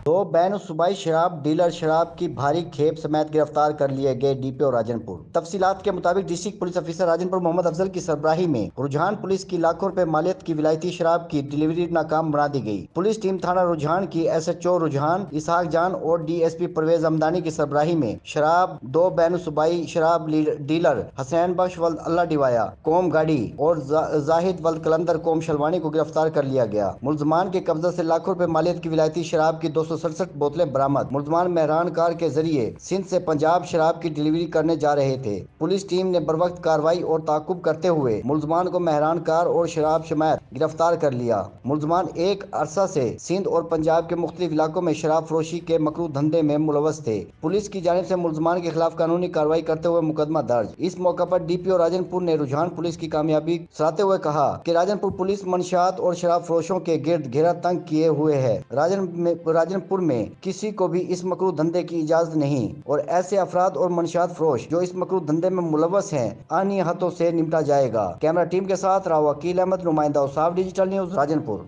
दो बैन सूबाई शराब डीलर शराब की भारी खेप समेत गिरफ्तार कर लिए गए डीपीओ राजनपुर। तफसीलात के मुताबिक district police officer Rajanpur Mohammad Afzal की सरबराही में रुझान पुलिस की लाखों रुपए मालियत की विलायती शराब की डिलीवरी नाकाम बना दी गई। पुलिस टीम थाना रुझान की SHO रुझान इसहाक जान और DSP परवेज अमदानी की सरबराही में शराब दो बैन सूबाई शराब डीलर हसैन बख्श वल्द अल्लाह डिवाया कोम गाड़ी और जाहिद वल्द कलंदर कोम शलवानी को गिरफ्तार कर लिया गया। मुलजमान के कब्जा से लाखों रुपए मालियत की विलायती शराब की 267 बोतलें बरामद। मुलजमान मेहरान कार के जरिए सिंध से पंजाब शराब की डिलीवरी करने जा रहे थे। पुलिस टीम ने बरवक्त कार्रवाई और ताकुब करते हुए मुलजमान को मेहरान कार और शराब समेत गिरफ्तार कर लिया। मुलजमान एक अरसा से सिंध और पंजाब के मुख्तलिफ इलाकों में शराब फरोशी के मकरूह धंधे में मुलव्वस थे। पुलिस की जानिब से मुलजमान के खिलाफ कानूनी कार्रवाई करते हुए मुकदमा दर्ज। इस मौके पर DPO राजनपुर ने रुझान पुलिस की कामयाबी सराहते हुए कहा कि राजनपुर पुलिस मंशियात और शराब फरोशों के गिर्द घेरा तंग किए हुए है। राजनपुर में किसी को भी इस मकरूह धंधे की इजाजत नहीं और ऐसे अफराद और मंशियात फरोश जो इस मकरूह धंधे में मुलव्वस हैं आईनी हाथों से निपटा जाएगा। कैमरा टीम के साथ राव वकील अहमद, नुमाइंदा औसाफ डिजिटल न्यूज राजनपुर।